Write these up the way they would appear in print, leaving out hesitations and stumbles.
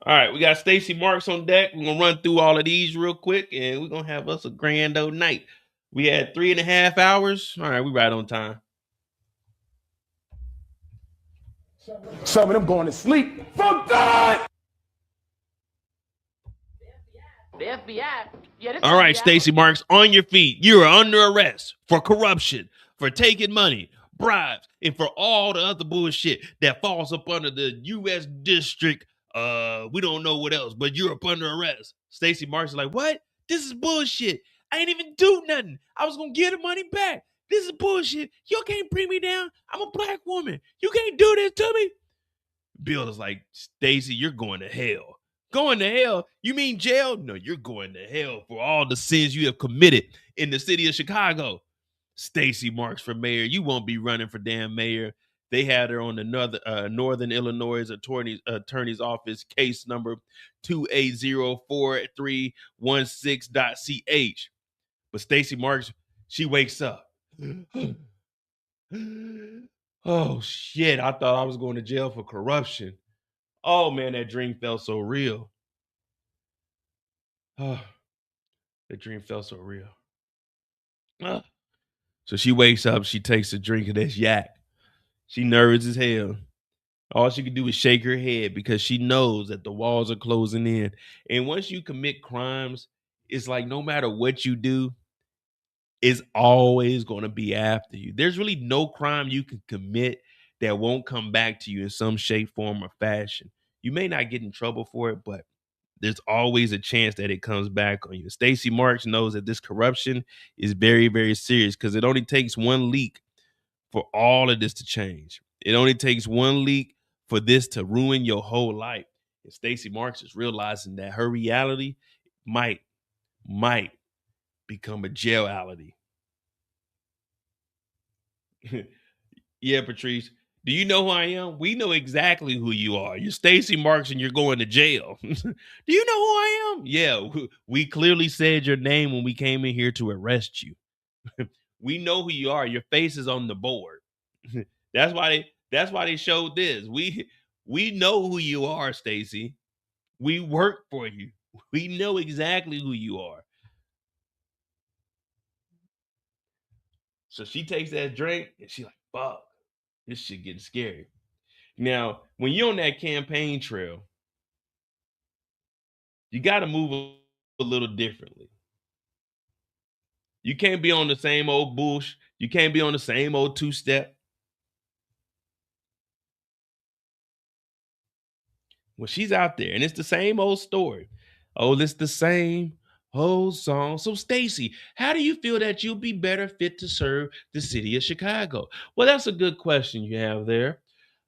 All right, we got Stacy Marks on deck. We're gonna run through all of these real quick, and we're gonna have us a grand old night. We had 3.5 hours. All right, we right on time. Some of them going to sleep. For God! The FBI. Yeah, all right, Stacy Marks, on your feet. You are under arrest for corruption, for taking money, bribes, and for all the other bullshit that falls up under the U.S. District. We don't know what else, but you're up under arrest. Stacy Marks is like, what? This is bullshit. I ain't even do nothing. I was gonna get the money back. This is bullshit. You can't bring me down. I'm a black woman. You can't do this to me. Bill is like, Stacy, you're going to hell. Going to hell? You mean jail? No, you're going to hell for all the sins you have committed in the city of Chicago. Stacy Marks for mayor. You won't be running for damn mayor. They had her on the Northern Illinois Attorney's Office case number 2804316.ch. But Stacy Marks, she wakes up. Oh, shit. I thought I was going to jail for corruption. Oh, man, that dream felt so real. Oh, that dream felt so real. So she wakes up, she takes a drink of this yak. She nervous as hell. All she can do is shake her head because she knows that the walls are closing in. And once you commit crimes, it's like no matter what you do, it's always going to be after you. There's really no crime you can commit that won't come back to you in some shape, form, or fashion. You may not get in trouble for it, but there's always a chance that it comes back on you. Stacy Marks knows that this corruption is very, very serious because it only takes one leak for all of this to change. It only takes one leak for this to ruin your whole life. And Stacy Marks is realizing that her reality might become a jaility. Yeah, Patrice. Do you know who I am? We know exactly who you are. You're Stacy Marks and you're going to jail. Do you know who I am? Yeah, we clearly said your name when we came in here to arrest you. We know who you are. Your face is on the board. That's why they showed this. We know who you are, Stacy. We work for you. We know exactly who you are. So she takes that drink and she's like, fuck, this shit getting scary. Now, when you're on that campaign trail, you got to move a little differently. You can't be on the same old bullshit. You can't be on the same old two-step. Well, she's out there, and it's the same old story. Oh, it's the same old song. So, Stacy, how do you feel that you'll be better fit to serve the city of Chicago? Well, that's a good question you have there.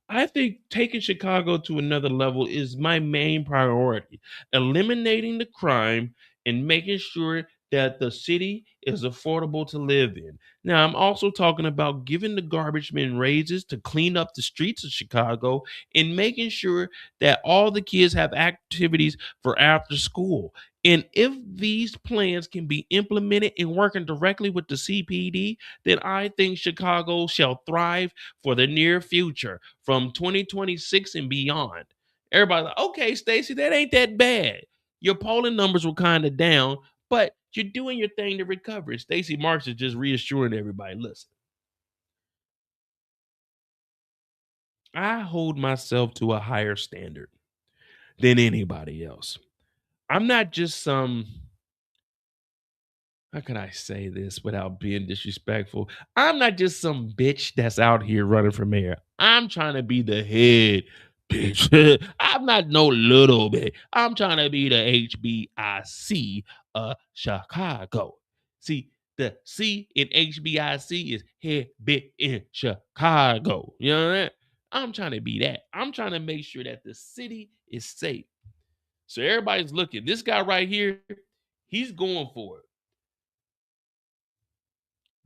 I think taking Chicago to another level is my main priority. Eliminating the crime and making sure that the city is affordable to live in. Now, I'm also talking about giving the garbage men raises to clean up the streets of Chicago and making sure that all the kids have activities for after school. And if these plans can be implemented and working directly with the CPD, then I think Chicago shall thrive for the near future from 2026 and beyond. Everybody's like, okay, Stacy, that ain't that bad. Your polling numbers were kind of down, but you're doing your thing to recover. Stacy Marks is just reassuring everybody, listen, I hold myself to a higher standard than anybody else. I'm not just some, how can I say this without being disrespectful? I'm not just some bitch that's out here running for mayor. I'm trying to be the head bitch. I'm not no little bit. I'm trying to be the HBIC of Chicago. See, the C in HBIC is head bit in Chicago. You know what I mean? I'm trying to be that. I'm trying to make sure that the city is safe. So everybody's looking. This guy right here, he's going for it.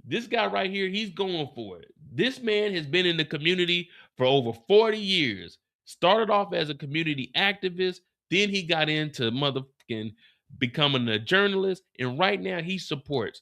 This guy right here, he's going for it. This man has been in the community for over 40 years. Started off as a community activist, then he got into motherfucking becoming a journalist, and right now he supports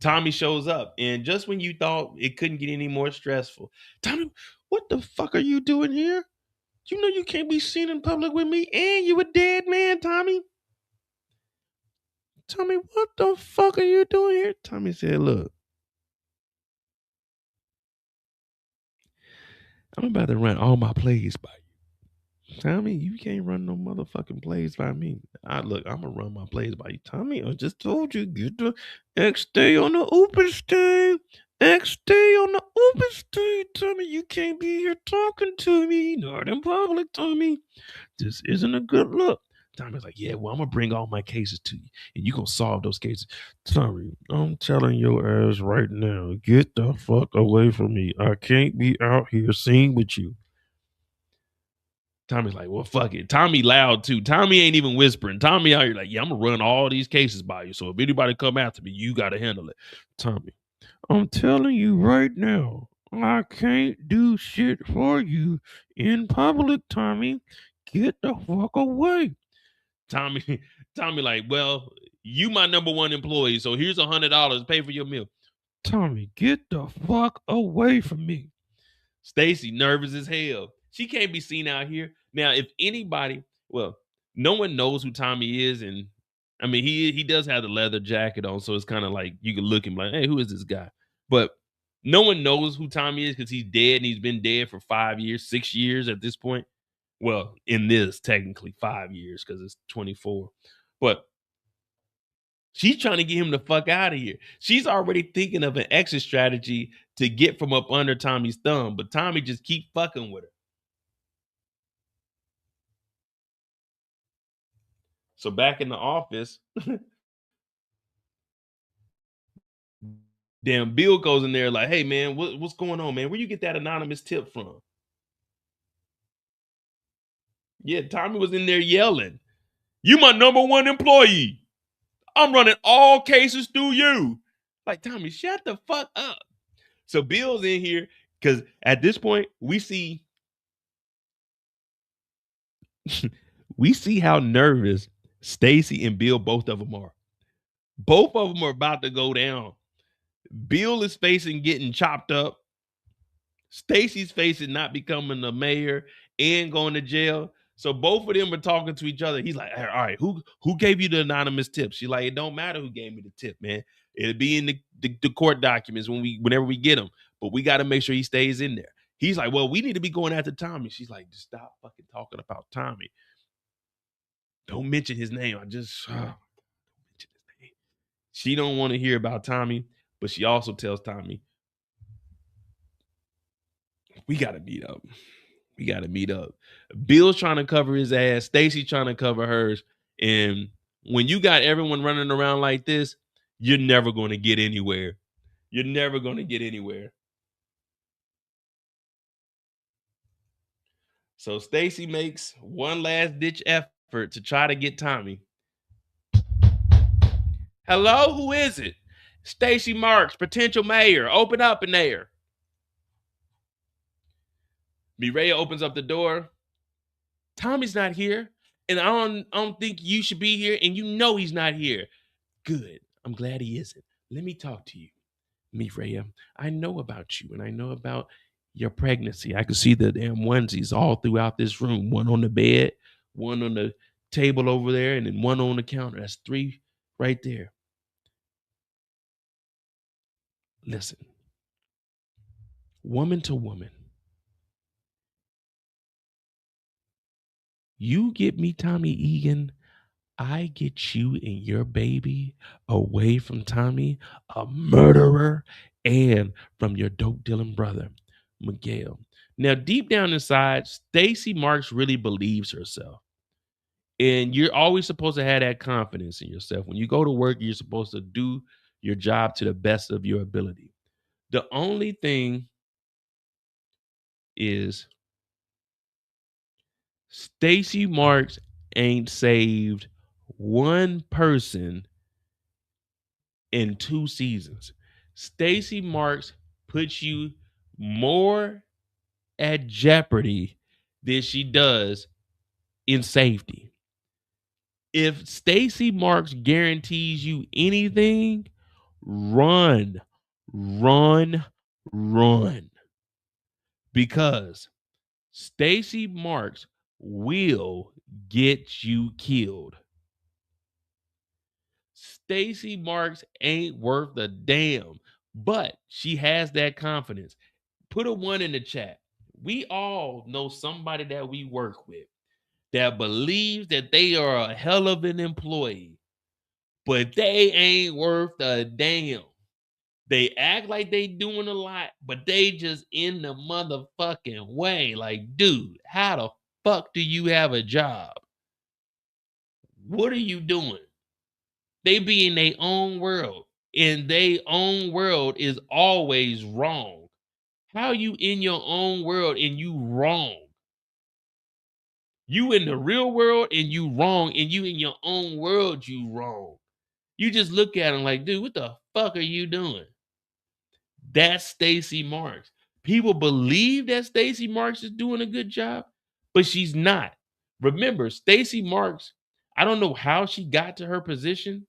Tommy shows up, and just when you thought it couldn't get any more stressful, Tommy, what the fuck are you doing here? You know you can't be seen in public with me, and you a dead man, Tommy. Tommy, what the fuck are you doing here? Tommy said, look, I'm about to run all my plays by you. Tommy, you can't run no motherfucking plays by me. I'm gonna run my plays by you. Tommy, I just told you, get the X stay on the open stay. X stay on the open stay. Tommy, you can't be here talking to me. Not in public, Tommy. This isn't a good look. Tommy's like, yeah, well, I'm gonna bring all my cases to you, and you gonna solve those cases. Tommy, I'm telling your ass right now, get the fuck away from me. I can't be out here seen with you. Tommy's like, well, fuck it. Tommy loud too. Tommy ain't even whispering. Tommy out here like, yeah, I'm gonna run all these cases by you. So if anybody come after me, you gotta handle it. Tommy, I'm telling you right now, I can't do shit for you in public, Tommy. Get the fuck away. Tommy, Tommy, like, well, you my number one employee, so here's $100. Pay for your meal. Tommy, get the fuck away from me. Stacy, nervous as hell. She can't be seen out here. Now, if anybody, well, no one knows who Tommy is, and I mean he does have the leather jacket on, so it's kind of like you can look him like, hey, who is this guy? But no one knows who Tommy is because he's dead and he's been dead for 5 years, 6 years at this point. Well, in this, technically 5 years because it's 24. But she's trying to get him the fuck out of here. She's already thinking of an exit strategy to get from up under Tommy's thumb, but Tommy just keep fucking with her. So back in the office, damn Bill goes in there like, hey man, what's going on, man? Where you get that anonymous tip from? Yeah, Tommy was in there yelling, you my number one employee. I'm running all cases through you. Like, Tommy, shut the fuck up. So Bill's in here because at this point we see how nervous Stacy and Bill, both of them are. Both of them are about to go down. Bill is facing getting chopped up. Stacy's facing not becoming the mayor and going to jail. So both of them are talking to each other. He's like, all right, who gave you the anonymous tip? She's like, it don't matter who gave me the tip, man. It'll be in the court documents whenever we get them. But we got to make sure he stays in there. He's like, well, we need to be going after Tommy. She's like, just stop fucking talking about Tommy. Don't mention his name. Don't mention his name. She don't want to hear about Tommy, but she also tells Tommy, we got to meet up. We got to meet up. Bill's trying to cover his ass. Stacy trying to cover hers. And when you got everyone running around like this, you're never going to get anywhere. You're never going to get anywhere. So Stacy makes one last ditch effort to try to get Tommy. Hello, who is it? Stacy Marks, potential mayor. Open up in there. Mireya opens up the door. Tommy's not here, and I don't think you should be here, and you know he's not here. Good. I'm glad he isn't. Let me talk to you. Mireya, I know about you, and I know about your pregnancy. I can see the damn onesies all throughout this room. One on the bed, one on the table over there, and then one on the counter. That's 3 right there. Listen, woman to woman, you get me Tommy Egan, I get you and your baby away from Tommy, a murderer, and from your dope dealing brother, Miguel. Now, deep down inside, Stacy Marks really believes herself. And you're always supposed to have that confidence in yourself. When you go to work, you're supposed to do your job to the best of your ability. The only thing is Stacy Marks ain't saved one person in 2 seasons. Stacy Marks puts you more at jeopardy than she does in safety. If Stacy Marks guarantees you anything, run, run, run. Because Stacy Marks will get you killed. Stacy Marks ain't worth a damn, but she has that confidence. Put a 1 in the chat. We all know somebody that we work with that believes that they are a hell of an employee, but they ain't worth a damn. They act like they doing a lot, but they just in the motherfucking way. Like, dude, how the fuck do you have a job? What are you doing? They be in their own world, and their own world is always wrong. How you in your own world and you wrong? You in the real world and you wrong, and you in your own world you wrong. You just look at them like, dude, what the fuck are you doing? That's Stacy Marks. People believe that Stacy Marks is doing a good job, but she's not. Remember, Stacy Marks, I don't know how she got to her position,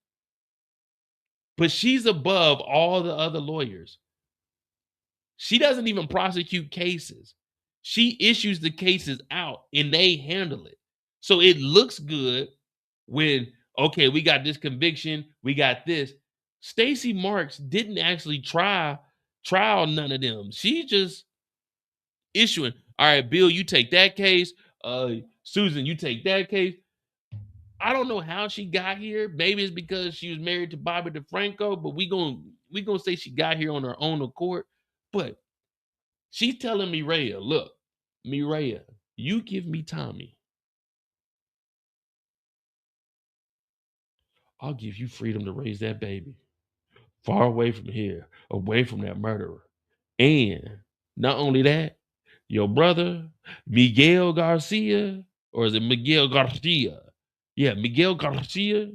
but she's above all the other lawyers. She doesn't even prosecute cases. She issues the cases out and they handle it. So it looks good when, okay, we got this conviction, we got this. Stacy Marks didn't actually trial none of them. She just issuing, all right, Bill, you take that case. Susan, you take that case. I don't know how she got here. Maybe it's because she was married to Bobby DeFranco, but we gonna say she got here on her own accord. But she's telling Mireya, look, Mireya, you give me Tommy. I'll give you freedom to raise that baby. Far away from here, away from that murderer. And not only that, your brother, Miguel Garcia, or is it Miguel Garcia? Yeah, Miguel Garcia.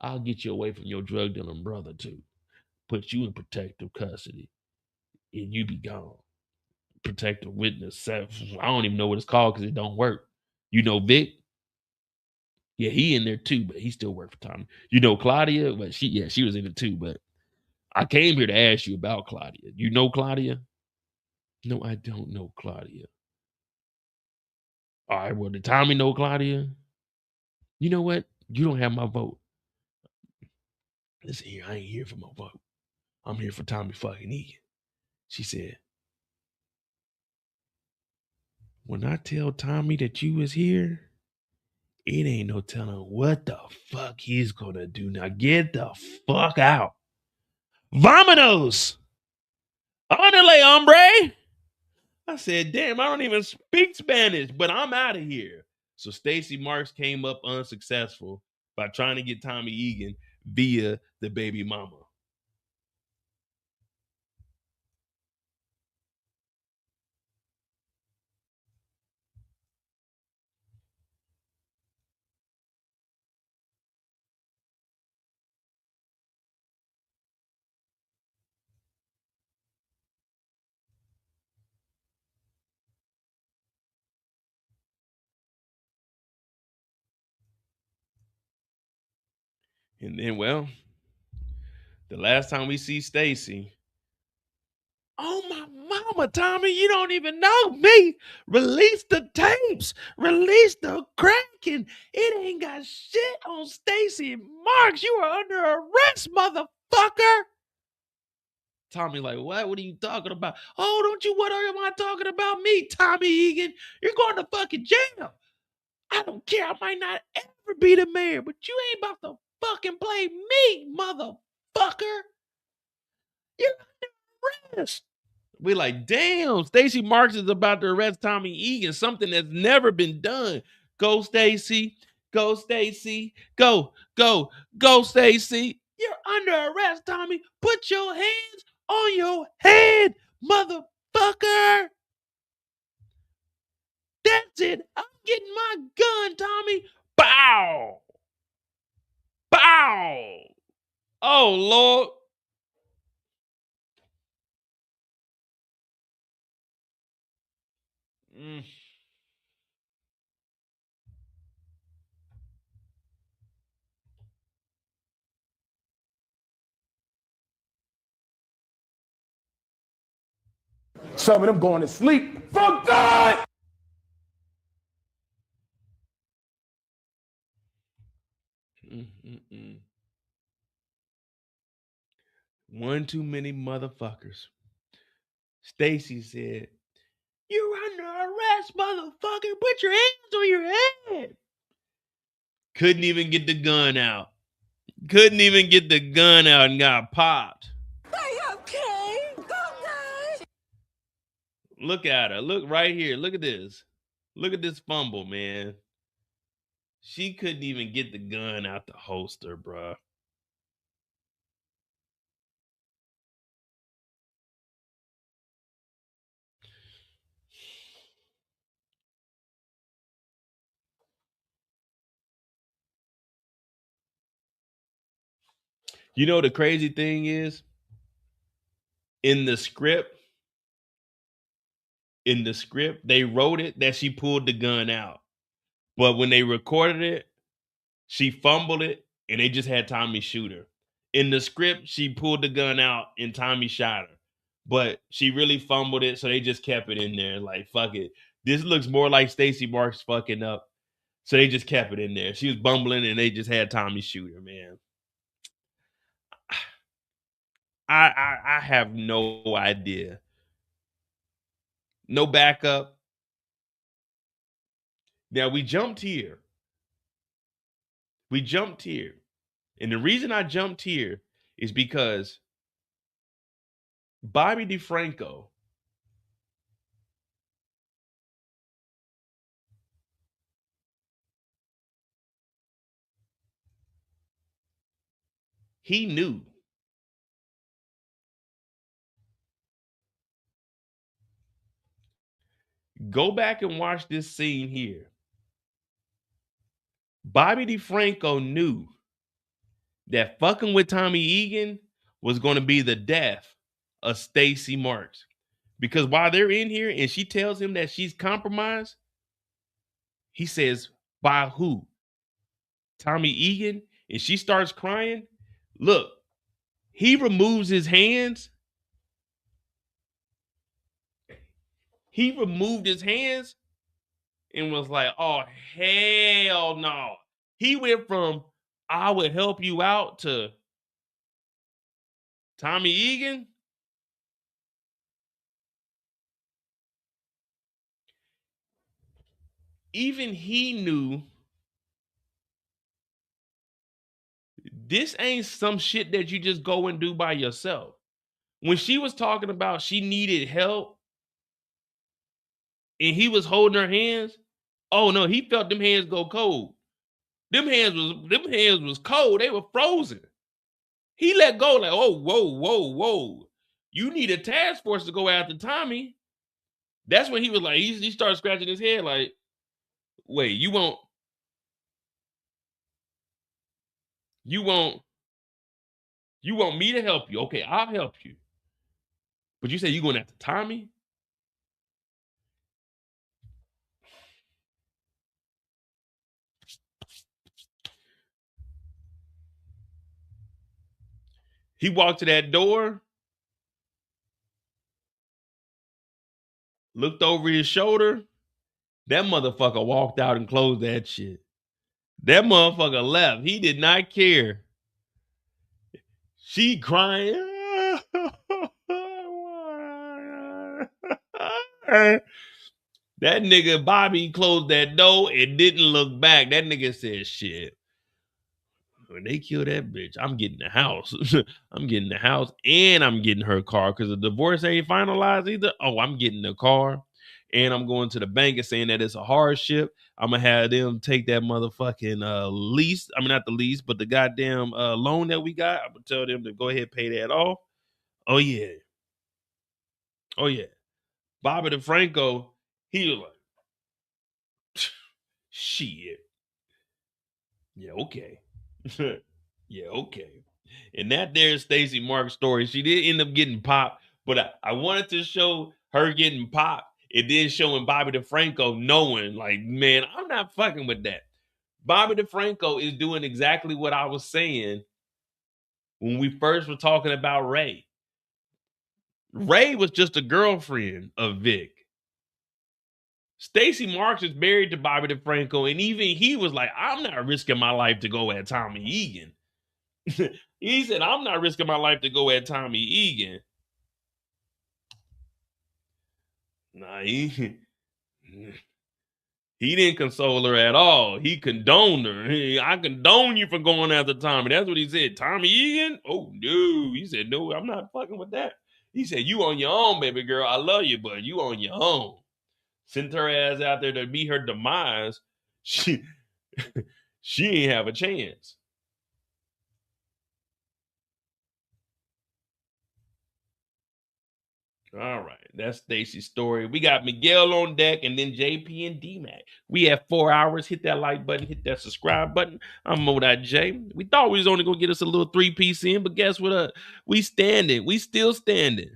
I'll get you away from your drug dealing brother too. Put you in protective custody, and you be gone. Protective witness. I don't even know what it's called because it don't work. You know Vic? Yeah, he in there too, but he still worked for Tommy. You know Claudia? But she was in it too. But I came here to ask you about Claudia. You know Claudia? No, I don't know Claudia. All right, well, did Tommy know Claudia? You know what? You don't have my vote. Listen here, I ain't here for my vote. I'm here for Tommy fucking Egan. She said, when I tell Tommy that you was here, it ain't no telling what the fuck he's gonna do. Now get the fuck out. Vamonos! Andale, hombre! I said, damn, I don't even speak Spanish, but I'm out of here. So Stacy Marks came up unsuccessful by trying to get Tommy Egan via the baby mama. And then, well, the last time we see Stacy, oh my mama, Tommy, you don't even know me. Release the tapes. Release the Kraken. It ain't got shit on Stacy Marks. You are under arrest, motherfucker. Tommy, like, what? What are you talking about? Oh, don't you what am I talking about me, Tommy Egan? You're going to fucking jail. I don't care. I might not ever be the mayor, but you ain't about to fucking play me, motherfucker. You're under arrest. We're like, damn, Stacy Marks is about to arrest Tommy Egan, something that's never been done. Go, Stacy. Go, Stacy. Go, go, go, Stacy. You're under arrest, Tommy. Put your hands on your head, motherfucker. That's it. I'm getting my gun, Tommy. Bow. Bow. Oh, Lord. Mm. Some of them going to sleep for good. One too many motherfuckers. Stacy said, "You're under arrest, motherfucker. Put your hands on your head." Couldn't even get the gun out. Couldn't even get the gun out and got popped. Are you okay? Look at her. Look right here. Look at this. Look at this fumble, man. She couldn't even get the gun out the holster, bruh. You know the crazy thing is, in the script, they wrote it that she pulled the gun out. But when they recorded it, she fumbled it and they just had Tommy shoot her. In the script, she pulled the gun out and Tommy shot her. But she really fumbled it, so they just kept it in there. Like, fuck it. This looks more like Stacey Marks fucking up. So they just kept it in there. She was bumbling and they just had Tommy shoot her, man. I have no idea. No backup. Now we jumped here. And the reason I jumped here is because Bobby DeFranco he knew. Go back and watch this scene here. Bobby DeFranco knew that fucking with Tommy Egan was going to be the death of Stacy Marks. Because while they're in here and she tells him that she's compromised, he says, by who? Tommy Egan? And she starts crying. Look, he removes his hands. He removed his hands and was like, oh, hell no. He went from, I would help you out, to Tommy Egan. Even he knew this ain't some shit that you just go and do by yourself. When she was talking about she needed help and he was holding her hands, oh no, he felt them hands go cold. Them hands was cold. They were frozen. He let go like, oh, whoa. You need a task force to go after Tommy. That's when he was like, he started scratching his head like, wait, you want me to help you? Okay, I'll help you. But you say you going after Tommy? He walked to that door, looked over his shoulder. That motherfucker walked out and closed that shit. That motherfucker left. He did not care. She crying. That nigga Bobby closed that door and didn't look back. That nigga said, shit, when they kill that bitch, I'm getting the house. I'm getting the house and I'm getting her car because the divorce ain't finalized either. Oh, I'm getting the car and I'm going to the bank and saying that it's a hardship. I'm going to have them take that motherfucking lease. I mean, not the lease, but the goddamn loan that we got. I'm going to tell them to go ahead and pay that off. Oh, yeah. Bobby DeFranco, he was like, shit. Yeah, okay. Yeah, okay. And that there's Stacey Marks' story. She did end up getting popped, but I wanted to show her getting popped. It then showing Bobby DeFranco knowing, like, man, I'm not fucking with that. Bobby DeFranco is doing exactly what I was saying when we first were talking about Ray. Ray was just a girlfriend of Vic. Stacy Marks is married to Bobby DeFranco, and even he was like, I'm not risking my life to go at Tommy Egan. He said, I'm not risking my life to go at Tommy Egan. Nah, he didn't console her at all. He condoned her. I condone you for going after Tommy. That's what he said. Tommy Egan? Oh, no. He said, no, I'm not fucking with that. He said, you on your own, baby girl. I love you, but you on your own. Sent her ass out there to meet her demise. She ain't have a chance. All right, that's Stacy's story. We got Miguel on deck and then JP and D-Mac. We have 4 hours. Hit that like button, hit that subscribe button. I'm Modat J. We thought we was only going to get us a little 3-piece in, but guess what? We standing. We still standing.